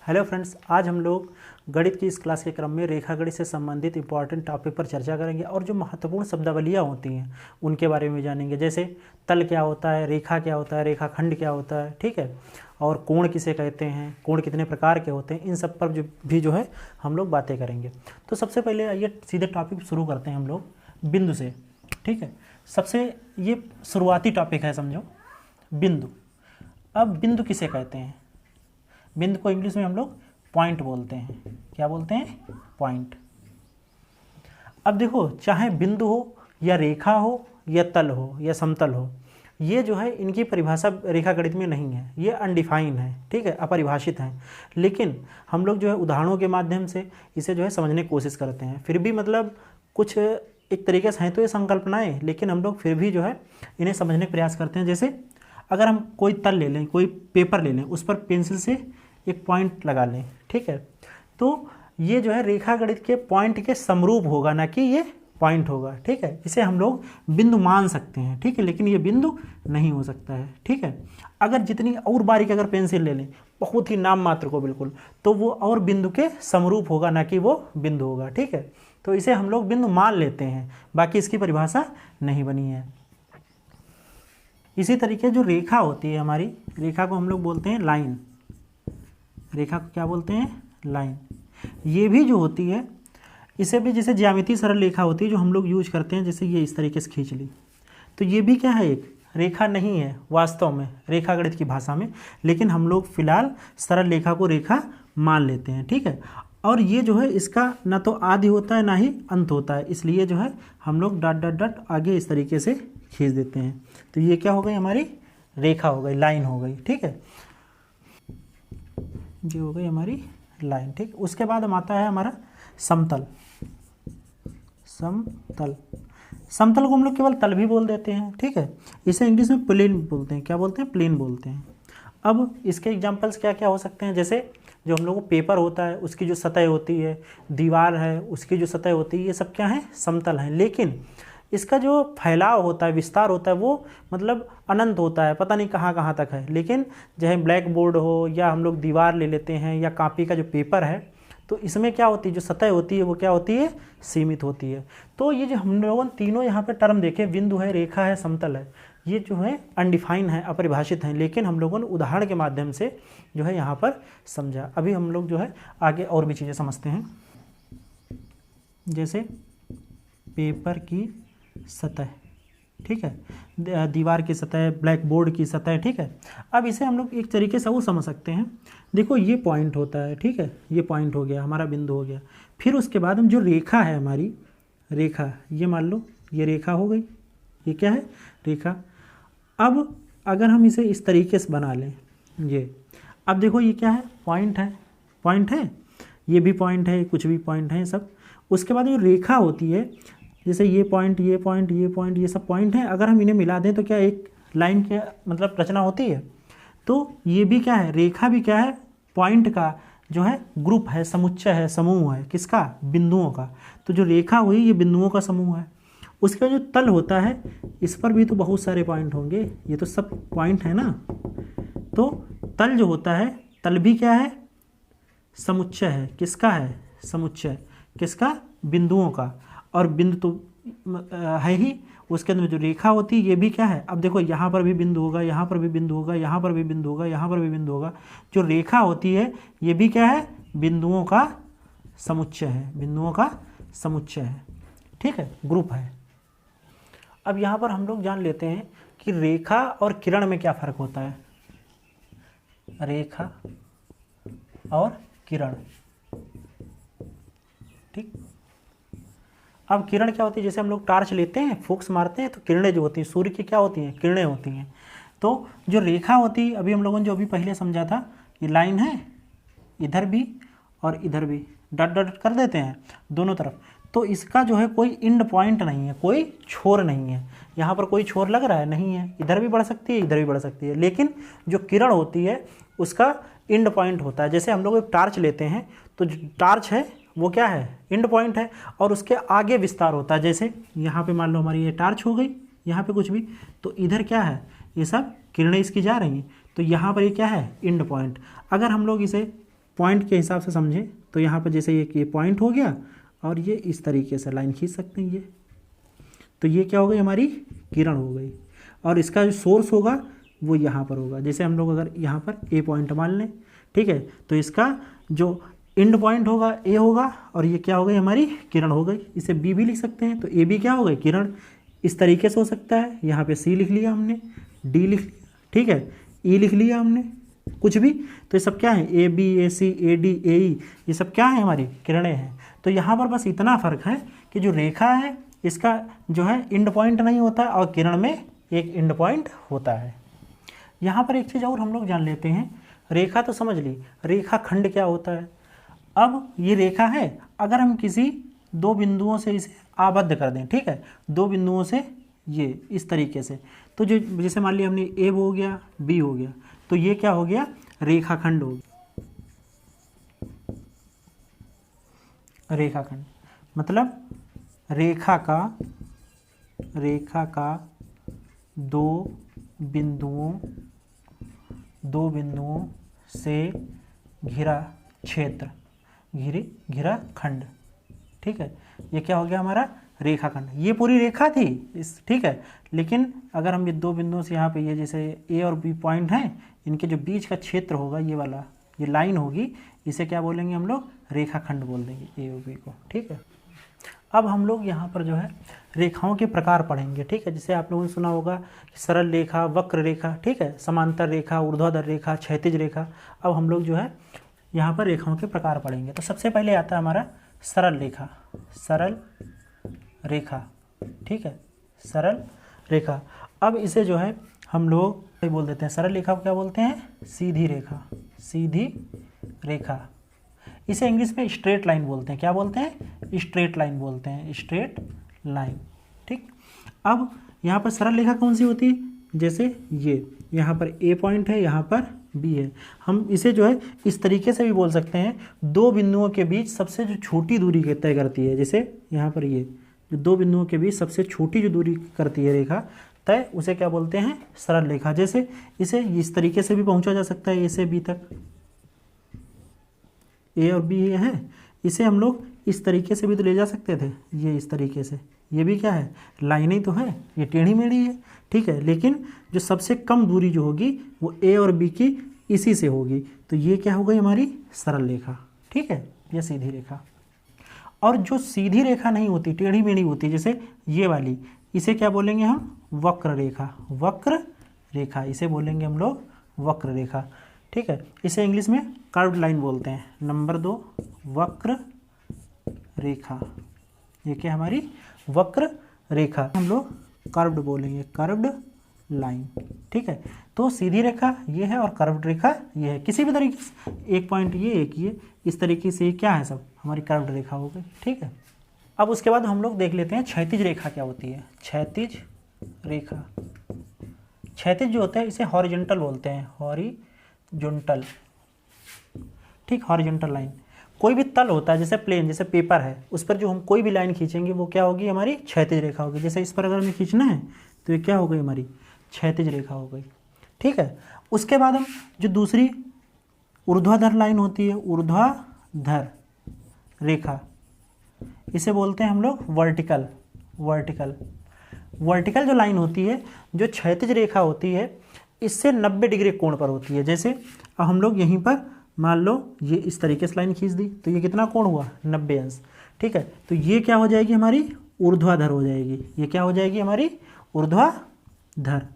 Hello friends, आज हम लोग गणित की इस क्लास के क्रम में रेखा गणित से संबंधित इंपॉर्टेंट टॉपिक पर चर्चा करेंगे और जो महत्वपूर्ण शब्दावलियाँ होती हैं उनके बारे में जानेंगे। जैसे तल क्या होता है, रेखा क्या होता है, रेखाखंड क्या होता है, ठीक है, और कोण किसे कहते हैं, कोण कितने प्रकार के होते हैं, इन सब पर जो है हम लोग बातें करेंगे। तो सबसे पहले आइए सीधे टॉपिक शुरू करते हैं हम लोग बिंदु से। ठीक है, सबसे ये शुरुआती टॉपिक है, समझो बिंदु। अब बिंदु किसे कहते हैं? बिंदु को इंग्लिश में हम लोग पॉइंट बोलते हैं। क्या बोलते हैं? पॉइंट। अब देखो, चाहे बिंदु हो या रेखा हो या तल हो या समतल हो, ये जो है इनकी परिभाषा रेखा गणित में नहीं है, ये अनडिफाइन है, ठीक है, अपरिभाषित है। लेकिन हम लोग जो है उदाहरणों के माध्यम से इसे जो है समझने की कोशिश करते हैं। फिर भी मतलब कुछ एक तरीके से हैं तो ये संकल्पनाएं, लेकिन हम लोग फिर भी जो है इन्हें समझने का प्रयास करते हैं। जैसे अगर हम कोई तल ले लें, कोई पेपर ले लें, उस पर पेंसिल से एक पॉइंट लगा लें, ठीक है, तो ये जो है रेखा गणित के पॉइंट के समरूप होगा, ना कि ये पॉइंट होगा। ठीक है, इसे हम लोग बिंदु मान सकते हैं, ठीक है, लेकिन ये बिंदु नहीं हो सकता है। ठीक है, अगर जितनी और बारीक अगर पेंसिल ले लें, बहुत ही नाम मात्र को बिल्कुल, तो वो और बिंदु के समरूप होगा, ना कि वो बिंदु होगा। ठीक है, तो इसे हम लोग बिंदु मान लेते हैं, बाकी इसकी परिभाषा नहीं बनी है। इसी तरीके जो रेखा होती है हमारी, रेखा को हम लोग बोलते हैं लाइन। रेखा को क्या बोलते हैं? लाइन। ये भी जो होती है, इसे भी जैसे ज्यामितीय सरल रेखा होती है जो हम लोग यूज करते हैं, जैसे ये इस तरीके से खींच ली, तो ये भी क्या है? एक रेखा नहीं है वास्तव में रेखा गणित की भाषा में, लेकिन हम लोग फिलहाल सरल रेखा को रेखा मान लेते हैं। ठीक है, और ये जो है इसका ना तो आदि होता है ना ही अंत होता है, इसलिए जो है हम लोग डॉट डॉट डॉट आगे इस तरीके से खींच देते हैं। तो ये क्या हो गई? हमारी रेखा हो गई, लाइन हो गई। ठीक है, ये हो गई हमारी लाइन। ठीक, उसके बाद हम आता है हमारा समतल। समतल, समतल को हम लोग केवल तल भी बोल देते हैं। ठीक है, इसे इंग्लिश में प्लेन बोलते हैं। क्या बोलते हैं? प्लेन बोलते हैं। अब इसके एग्जांपल्स क्या क्या हो सकते हैं? जैसे जो हम लोग को पेपर होता है उसकी जो सतह होती है, दीवार है उसकी जो सतह होती है, ये सब क्या है? समतल है। लेकिन इसका जो फैलाव होता है, विस्तार होता है, वो मतलब अनंत होता है, पता नहीं कहाँ कहाँ तक है। लेकिन चाहे ब्लैक बोर्ड हो या हम लोग दीवार ले लेते हैं या कॉपी का जो पेपर है, तो इसमें क्या होती है? जो सतह होती है वो क्या होती है? सीमित होती है। तो ये जो हम लोगों ने तीनों यहाँ पे टर्म देखे, बिंदु है, रेखा है, समतल है, ये जो है अनडिफाइन है, अपरिभाषित हैं, लेकिन हम लोगों ने उदाहरण के माध्यम से जो है यहाँ पर समझा। अभी हम लोग जो है आगे और भी चीज़ें समझते हैं। जैसे पेपर की सतह, ठीक है, दीवार की सतह, ब्लैक बोर्ड की सतह। ठीक है, अब इसे हम लोग एक तरीके से वो समझ सकते हैं। देखो ये पॉइंट होता है, ठीक है, ये पॉइंट हो गया, हमारा बिंदु हो गया। फिर उसके बाद हम जो रेखा है हमारी, रेखा, ये मान लो ये रेखा हो गई, ये क्या है? रेखा। अब अगर हम इसे इस तरीके से बना लें, ये, अब देखो ये क्या है? पॉइंट है, पॉइंट है, ये भी पॉइंट है, कुछ भी पॉइंट है सब। उसके बाद जो रेखा होती है, जैसे ये पॉइंट, ये पॉइंट, ये पॉइंट, ये सब पॉइंट हैं, अगर हम इन्हें मिला दें तो क्या एक लाइन के मतलब रचना होती है। तो ये भी क्या है? रेखा भी क्या है? पॉइंट का जो है ग्रुप है, समुच्चय है, समूह है। किसका? बिंदुओं का। तो जो रेखा हुई ये बिंदुओं का समूह है। उसका जो तल होता है, इस पर भी तो बहुत सारे पॉइंट होंगे, ये तो सब पॉइंट है ना। तो तल जो होता है, तल भी क्या है? समुच्चय है। किसका है? समुच्चय। किसका? बिंदुओं का। और बिंदु तो है ही, उसके अंदर जो रेखा होती है ये भी क्या है? अब देखो यहाँ पर भी बिंदु होगा, यहाँ पर भी बिंदु होगा, यहाँ पर भी बिंदु होगा, यहाँ पर भी बिंदु होगा। जो रेखा होती है ये भी क्या है? बिंदुओं का समुच्चय है, बिंदुओं का समुच्चय है। ठीक है, ग्रुप है। अब यहाँ पर हम लोग जान लेते हैं कि रेखा और किरण में क्या फ़र्क होता है। रेखा और किरण, ठीक। अब किरण क्या होती है? जैसे हम लोग टार्च लेते हैं, फोक्स मारते हैं, तो किरणें जो होती हैं सूर्य की क्या होती हैं? किरणें होती हैं। तो जो रेखा होती है, अभी हम लोगों ने जो अभी पहले समझा था, ये लाइन है, इधर भी और इधर भी डॉट डॉट कर देते हैं दोनों तरफ। तो इसका जो है कोई एंड पॉइंट नहीं है, कोई छोर नहीं है। यहाँ पर कोई छोर लग रहा है? नहीं है। इधर भी बढ़ सकती है, इधर भी बढ़ सकती है। लेकिन जो किरण होती है उसका एंड पॉइंट होता है। जैसे हम लोग एक टार्च लेते हैं, तो जो टार्च है वो क्या है? एंड पॉइंट है, और उसके आगे विस्तार होता है। जैसे यहाँ पे मान लो हमारी ये टार्च हो गई, यहाँ पे कुछ भी, तो इधर क्या है? ये सब किरणें इसकी जा रही हैं, तो यहाँ पर ये क्या है? And point. अगर हम लोग इसे पॉइंट के हिसाब से समझें तो यहाँ पर जैसे ये पॉइंट हो गया और ये इस तरीके से लाइन खींच सकते हैं ये, तो ये क्या हो गई हमारी किरण हो गई। और इसका जो सोर्स होगा वो यहाँ पर होगा। जैसे हम लोग अगर यहाँ पर ए पॉइंट मान लें, ठीक है, तो इसका जो एंड पॉइंट होगा ए होगा और ये क्या हो गई हमारी किरण हो गई। इसे बी भी लिख सकते हैं, तो ए बी क्या हो गई किरण। इस तरीके से हो सकता है, यहाँ पे सी लिख लिया हमने, डी लिख लिया, ठीक है, ई लिख लिया हमने, कुछ भी। तो ये सब क्या है, A B A C A D A ई, ये सब क्या है हमारी किरणें हैं। तो यहाँ पर बस इतना फ़र्क है कि जो रेखा है इसका जो है एंड पॉइंट नहीं होता और किरण में एक एंड पॉइंट होता है। यहाँ पर एक चीज़ और हम लोग जान लेते हैं, रेखा तो समझ ली, रेखा खंड क्या होता है। अब ये रेखा है, अगर हम किसी दो बिंदुओं से इसे आबद्ध कर दें, ठीक है, दो बिंदुओं से ये इस तरीके से, तो जो जैसे मान लिया हमने ए हो गया बी हो गया, तो ये क्या हो गया रेखाखंड हो गया। रेखाखंड मतलब रेखा का दो बिंदुओं से घिरा क्षेत्र, घिरा खंड, ठीक है, ये क्या हो गया हमारा रेखाखंड। ये पूरी रेखा थी इस, ठीक है, लेकिन अगर हम ये दो बिंदुओं से यहाँ पे ये जैसे ए और बी पॉइंट हैं, इनके जो बीच का क्षेत्र होगा ये वाला, ये लाइन होगी, इसे क्या बोलेंगे हम लोग रेखाखंड बोल देंगे ए और बी को, ठीक है। अब हम लोग यहाँ पर जो है रेखाओं के प्रकार पढ़ेंगे, ठीक है। जैसे आप लोगों ने सुना होगा सरल रेखा, वक्र रेखा, ठीक है, समांतर रेखा, ऊर्ध्वाधर रेखा, क्षैतिज रेखा। अब हम लोग जो है यहाँ पर रेखाओं के प्रकार पढ़ेंगे। तो सबसे पहले आता है हमारा सरल रेखा, ठीक है, सरल रेखा। अब इसे जो है हम लोग बोल देते हैं, सरल रेखा को क्या बोलते हैं, सीधी रेखा। इसे इंग्लिश में स्ट्रेट लाइन बोलते हैं। क्या बोलते हैं, स्ट्रेट लाइन बोलते हैं, स्ट्रेट लाइन, ठीक। अब यहाँ पर सरल रेखा कौन सी होती है, जैसे ये यहाँ पर ए पॉइंट है, यहाँ पर बी है। हम इसे जो है इस तरीके से भी बोल सकते हैं, दो बिंदुओं के बीच सबसे जो छोटी दूरी तय करती है, जैसे यहाँ पर ये जो दो बिंदुओं के बीच सबसे छोटी जो दूरी करती है रेखा तय, उसे क्या बोलते हैं, सरल रेखा। जैसे इसे इस तरीके से भी पहुँचा जा सकता है, ए से बी तक, ए और बी ये है, इसे हम लोग इस तरीके से भी तो ले जा सकते थे, ये इस तरीके से, ये भी क्या है लाइन ही तो है, ये टेढ़ी मेढ़ी है, ठीक है, लेकिन जो सबसे कम दूरी जो होगी वो ए और बी की इसी से होगी, तो ये क्या हो गई हमारी सरल रेखा, ठीक है, ये सीधी रेखा। और जो सीधी रेखा नहीं होती, टेढ़ी मेढ़ी होती, जैसे ये वाली, इसे क्या बोलेंगे हम, वक्र रेखा, इसे बोलेंगे हम लोग वक्र रेखा, ठीक है। इसे इंग्लिश में कर्व्ड लाइन बोलते हैं। नंबर 2 वक्र रेखा, ये क्या हमारी वक्र रेखा, हम लोग कर्व्ड बोलेंगे, कर्व्ड लाइन, ठीक है। तो सीधी रेखा ये है और कर्व्ड रेखा ये है। किसी भी तरीके से एक पॉइंट ये, एक ये, इस तरीके से क्या है, सब हमारी कर्व्ड रेखा हो गई, ठीक है। अब उसके बाद हम लोग देख लेते हैं क्षैतिज रेखा क्या होती है। क्षैतिज रेखा, क्षैतिज जो होता है इसे हॉरिजॉन्टल बोलते हैं, हॉरिजॉन्टल, ठीक, हॉरिजॉन्टल लाइन। कोई भी तल होता है, जैसे प्लेन, जैसे पेपर है, उस पर जो हम कोई भी लाइन खींचेंगे वो क्या होगी, हमारी क्षैतिज रेखा होगी। जैसे इस पर अगर हमें खींचना है तो ये क्या हो गई, हमारी क्षैतिज रेखा हो गई, ठीक है। उसके बाद हम जो दूसरी ऊर्ध्वाधर लाइन होती है, ऊर्ध्वाधर रेखा, इसे बोलते हैं हम लोग वर्टिकल जो लाइन होती है, जो क्षैतिज रेखा होती है, इससे 90 डिग्री कोण पर होती है। जैसे अब हम लोग यहीं पर मान लो ये इस तरीके से लाइन खींच दी, तो ये कितना कोण हुआ, 90 अंश, ठीक है। तो ये क्या हो जाएगी, हमारी ऊर्ध्वाधर हो जाएगी, ये क्या हो जाएगी, हमारी ऊर्ध्वाधर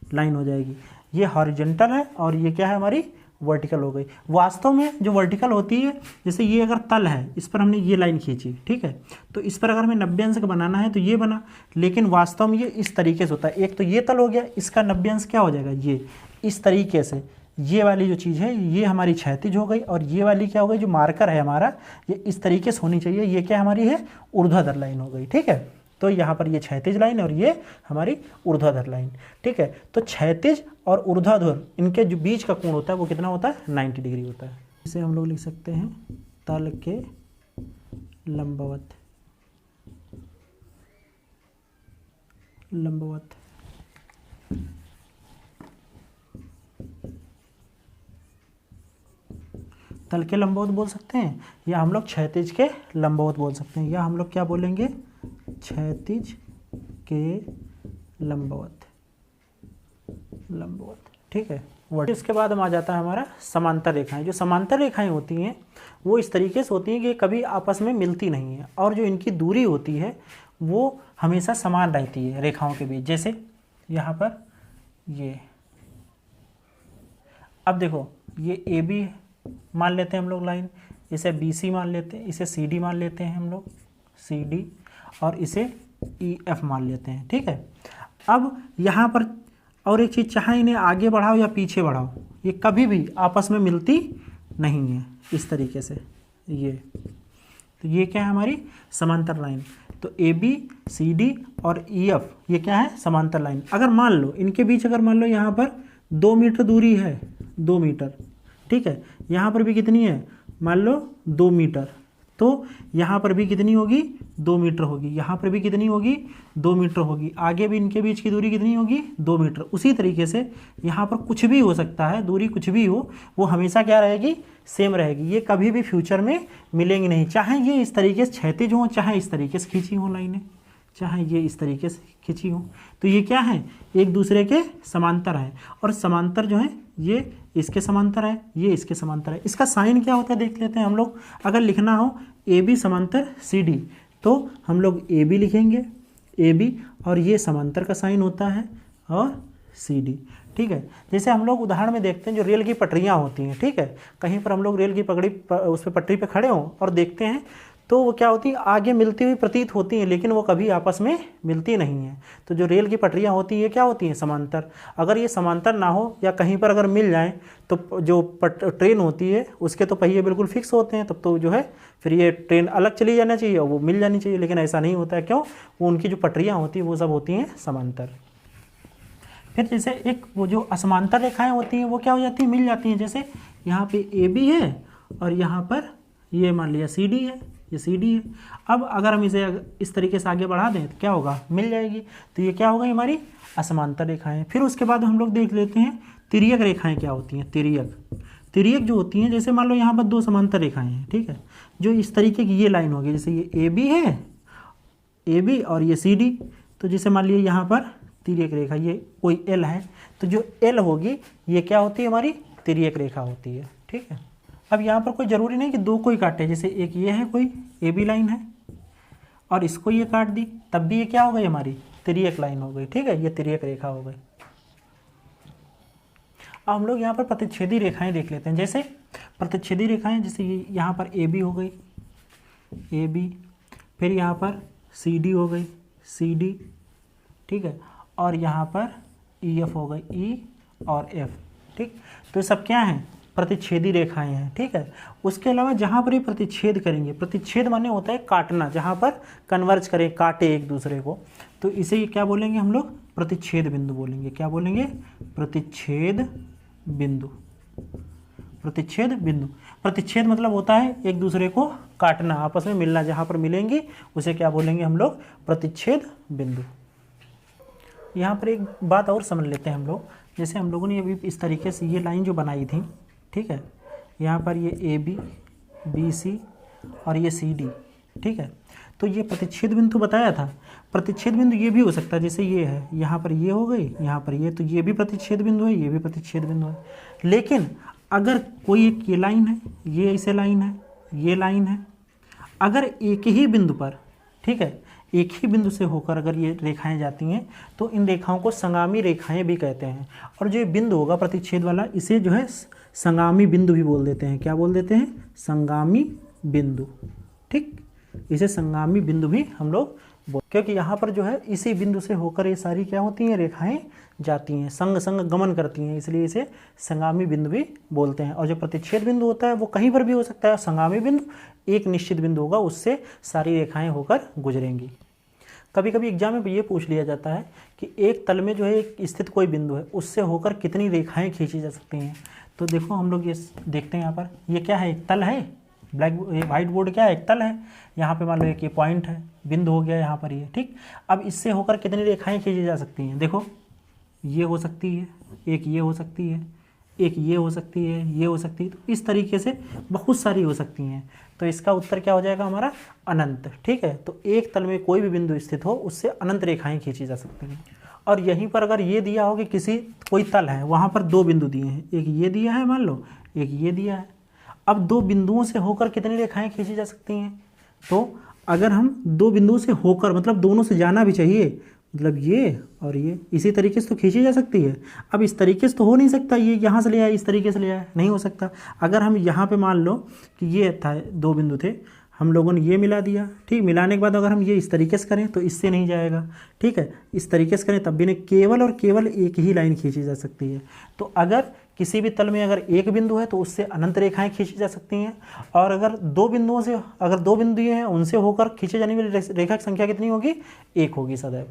लाइन हो जाएगी। ये हॉरिजॉन्टल है और ये क्या है, हमारी वर्टिकल हो गई। वास्तव में जो वर्टिकल होती है, जैसे ये अगर तल है, इस पर हमने ये लाइन खींची, ठीक है, तो इस पर अगर हमें 90 अंश का बनाना है तो ये बना, लेकिन वास्तव में ये इस तरीके से होता है। एक तो ये तल हो गया, इसका 90 अंश क्या हो जाएगा, ये इस तरीके से, ये वाली जो चीज़ है ये हमारी क्षैतिज हो गई, और ये वाली क्या हो गई, जो मार्कर है हमारा, ये इस तरीके से होनी चाहिए, ये क्या हमारी है, ऊर्ध्वाधर लाइन हो गई, ठीक है। तो यहाँ पर ये क्षैतिज लाइन और ये हमारी ऊर्ध्वाधर लाइन, ठीक है। तो क्षैतिज और ऊर्ध्वाधर इनके जो बीच का कोण होता है वो कितना होता है, 90 डिग्री होता है। इसे हम लोग लिख सकते हैं तल के लंबवत, तल के लंबवत बोल सकते हैं, या हम लोग क्षैतिज के लंबवत बोल सकते हैं, या हम लोग क्या बोलेंगे, क्षैतिज के लंबवत, ठीक है। इसके बाद हम आ जाता है हमारा समांतर रेखाएं। जो समांतर रेखाएं होती हैं वो इस तरीके से होती हैं कि कभी आपस में मिलती नहीं है, और जो इनकी दूरी होती है वो हमेशा समान रहती है रेखाओं के बीच। जैसे यहाँ पर ये, अब देखो ये ए बी मान लेते हैं हम लोग लाइन, इसे बी सी मान लेते हैं, इसे सी डी मान लेते हैं हम लोग, सी डी, और इसे ई एफ मान लेते हैं, ठीक है। अब यहाँ पर और एक चीज़, चाहे इन्हें आगे बढ़ाओ या पीछे बढ़ाओ, ये कभी भी आपस में मिलती नहीं है इस तरीके से। ये तो ये क्या है, हमारी समांतर लाइन। तो ए बी सी डी और ई एफ ये क्या है, समांतर लाइन। अगर मान लो इनके बीच, अगर मान लो यहाँ पर 2 मीटर दूरी है, 2 मीटर, ठीक है। यहाँ पर भी कितनी है, मान लो 2 मीटर, तो यहाँ पर भी कितनी होगी, 2 मीटर होगी, यहाँ पर भी कितनी होगी, 2 मीटर होगी, आगे भी इनके बीच की दूरी कितनी होगी, 2 मीटर। उसी तरीके से यहाँ पर कुछ भी हो सकता है, दूरी कुछ भी हो, वो हमेशा क्या रहेगी, सेम रहेगी। ये कभी भी फ्यूचर में मिलेंगी नहीं, चाहे ये इस तरीके से क्षैतिज हों, चाहे इस तरीके से खींची हों लाइनें, चाहे ये इस तरीके से खींची हों, तो ये क्या है, एक दूसरे के समांतर है। और समांतर जो है ये इसके समांतर है, ये इसके समांतर है। इसका साइन क्या होता है देख लेते हैं हम लोग। अगर लिखना हो ए बी समांतर सी डी, तो हम लोग ए बी लिखेंगे, ए बी, और ये समांतर का साइन होता है, और सी डी, ठीक है। जैसे हम लोग उदाहरण में देखते हैं, जो रेल की पटरियाँ होती हैं, ठीक है, कहीं पर हम लोग रेल की उस पर पटरी पर खड़े हों और देखते हैं, तो वो क्या होती है, आगे मिलती हुई प्रतीत होती हैं, लेकिन वो कभी आपस में मिलती नहीं हैं। तो जो रेल की पटरियाँ होती हैं क्या होती हैं, समांतर। अगर ये समांतर ना हो या कहीं पर अगर मिल जाएं, तो जो ट्रेन होती है उसके तो पहिए बिल्कुल फिक्स होते हैं, तब तो जो है फिर ये ट्रेन अलग चली जाना चाहिए और वो मिल जानी चाहिए, लेकिन ऐसा नहीं होता है। क्यों, वो उनकी जो पटरियाँ होती हैं वो सब होती हैं समांतर। फिर जैसे एक वो जो असमांतर रेखाएँ होती हैं वो क्या हो जाती हैं, मिल जाती हैं। जैसे यहाँ पे ए बी है और यहाँ पर ये मान लिया सी डी है, ये सी डी है। अब अगर हम इसे इस तरीके से आगे बढ़ा दें तो क्या होगा, मिल जाएगी। तो ये क्या होगा, हमारी असमांतर रेखाएं। फिर उसके बाद हम लोग देख लेते हैं तिर्यक रेखाएं क्या होती हैं। तिर्यक जो होती हैं, जैसे मान लो यहाँ पर 2 समांतर रेखाएं हैं, ठीक है, जो इस तरीके की ये लाइन होगी, जैसे ये ए बी है, ए बी और ये सी डी, तो जैसे मान लीजिए यहाँ पर तिर्यक रेखा ये कोई एल है, तो जो एल होगी ये क्या होती है, हमारी तिर्यक रेखा होती है, ठीक है। अब यहाँ पर कोई ज़रूरी नहीं कि 2 को ही काटे, जैसे एक ये है कोई ए बी लाइन है और इसको ये काट दी, तब भी ये क्या हो गई, हमारी तिर्यक लाइन हो गई, ठीक है, ये तिर्यक रेखा हो गई। अब हम लोग यहाँ पर प्रतिच्छेदी रेखाएं देख लेते हैं। जैसे प्रतिच्छेदी रेखाएं, जैसे ये यहाँ पर ए बी हो गई, ए बी, फिर यहाँ पर सी डी हो गई, सी डी, ठीक है, और यहाँ पर ई एफ हो गई, ई और एफ, ठीक। तो ये सब क्या हैं, प्रतिच्छेदी रेखाएं हैं, ठीक है। उसके अलावा जहाँ पर ये प्रतिच्छेद करेंगे, प्रतिच्छेद माने होता है काटना, जहाँ पर कन्वर्ज करें, काटे एक दूसरे को, तो इसे क्या बोलेंगे हम लोग, प्रतिच्छेद बिंदु बोलेंगे। क्या बोलेंगे, प्रतिच्छेद बिंदु। प्रतिच्छेद बिंदु, प्रतिच्छेद मतलब होता है एक दूसरे को काटना, आपस में मिलना, जहाँ पर मिलेंगी उसे क्या बोलेंगे हम लोग, प्रतिच्छेद बिंदु। यहाँ पर एक बात और समझ लेते हैं हम लोग। जैसे हम लोगों ने अभी इस तरीके से ये लाइन जो बनाई थी, ठीक है, यहाँ पर ये ए बी, बी सी और ये सी डी, ठीक है, तो ये प्रतिच्छेद बिंदु बताया था। प्रतिच्छेद बिंदु ये भी हो सकता है, जैसे ये है, यहाँ पर ये हो गई, यहाँ पर ये, तो ये भी प्रतिच्छेद बिंदु है, ये भी प्रतिच्छेद बिंदु है। लेकिन अगर कोई एक ये लाइन है, ये ऐसे लाइन है, ये लाइन है, अगर एक ही बिंदु पर, ठीक है, एक ही बिंदु से होकर अगर ये रेखाएं जाती हैं, तो इन रेखाओं को संगामी रेखाएं भी कहते हैं। और जो ये बिंदु होगा प्रतिच्छेद वाला, इसे जो है संगामी बिंदु भी बोल देते हैं। क्या बोल देते हैं, संगामी बिंदु, ठीक, इसे संगामी बिंदु भी हम लोग क्योंकि यहाँ पर जो है इसी बिंदु से होकर ये सारी क्या होती हैं, रेखाएं जाती हैं, संग संग गमन करती हैं, इसलिए इसे संगामी बिंदु भी बोलते हैं। और जो प्रतिच्छेद बिंदु होता है वो कहीं पर भी हो सकता है। संगामी बिंदु एक निश्चित बिंदु होगा, उससे सारी रेखाएं होकर गुजरेंगी। कभी कभी एग्जाम में ये पूछ लिया जाता है कि एक तल में जो है एक स्थित कोई बिंदु है, उससे होकर कितनी रेखाएं खींची जा सकती हैं। तो देखो हम लोग ये देखते हैं, यहाँ पर ये क्या है, एक तल है, व्हाइट बोर्ड क्या है, एक तल है। यहाँ पे मान लो एक ये पॉइंट है, बिंदु हो गया यहाँ पर ये, ठीक। अब इससे होकर कितनी रेखाएं खींची जा सकती हैं, देखो ये हो सकती है, एक ये हो सकती है, एक ये हो सकती है, ये हो सकती है, तो इस तरीके से बहुत सारी हो सकती हैं। तो इसका उत्तर क्या हो जाएगा हमारा? अनंत। ठीक है, तो एक तल में कोई भी बिंदु स्थित हो उससे अनंत रेखाएं खींची जा सकती हैं। और यहीं पर अगर ये दिया हो कि किसी कोई तल है, वहाँ पर दो बिंदु दिए हैं, एक ये दिया है मान लो, एक ये दिया है। अब दो बिंदुओं से होकर कितनी रेखाएं खींची जा सकती हैं? तो अगर हम दो बिंदुओं से होकर, मतलब दोनों से जाना भी चाहिए, मतलब ये और ये इसी तरीके से तो खींची जा सकती है। अब इस तरीके से तो हो नहीं सकता, ये यहाँ से ले आए, इस तरीके से ले आए, नहीं हो सकता। अगर हम यहाँ पे मान लो कि ये था, दो बिंदु थे, हम लोगों ने ये मिला दिया, ठीक, मिलाने के बाद अगर हम ये इस तरीके से करें तो इससे नहीं जाएगा। ठीक है, इस तरीके से करें तब भी नहीं, केवल और केवल एक ही लाइन खींची जा सकती है। तो अगर किसी भी तल में अगर एक बिंदु है तो उससे अनंत रेखाएं खींची जा सकती हैं, और अगर दो बिंदुओं से, अगर दो बिंदु हैं उनसे होकर खींचे जाने वाली रेखा की संख्या कितनी होगी? एक होगी सदैव।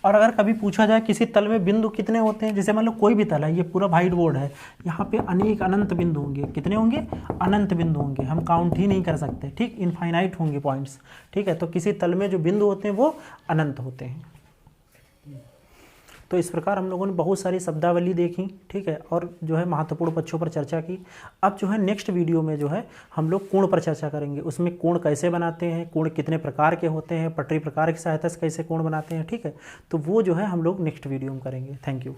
और अगर कभी पूछा जाए किसी तल में बिंदु कितने होते हैं, जैसे मान लो कोई भी तल है, ये पूरा व्हाइट बोर्ड है, यहाँ पे अनेक अनंत बिंदु होंगे। कितने होंगे? अनंत बिंदु होंगे, हम काउंट ही नहीं कर सकते। ठीक, इनफाइनाइट होंगे पॉइंट्स। ठीक है, तो किसी तल में जो बिंदु होते हैं वो अनंत होते हैं। तो इस प्रकार हम लोगों ने बहुत सारी शब्दावली देखी। ठीक है, और जो है महत्वपूर्ण पक्षों पर चर्चा की। अब जो है नेक्स्ट वीडियो में जो है हम लोग कोण पर चर्चा करेंगे। उसमें कोण कैसे बनाते हैं, कोण कितने प्रकार के होते हैं, पटरी प्रकार की सहायता से कैसे कोण बनाते हैं। ठीक है, तो वो जो है हम लोग नेक्स्ट वीडियो में करेंगे। Thank you.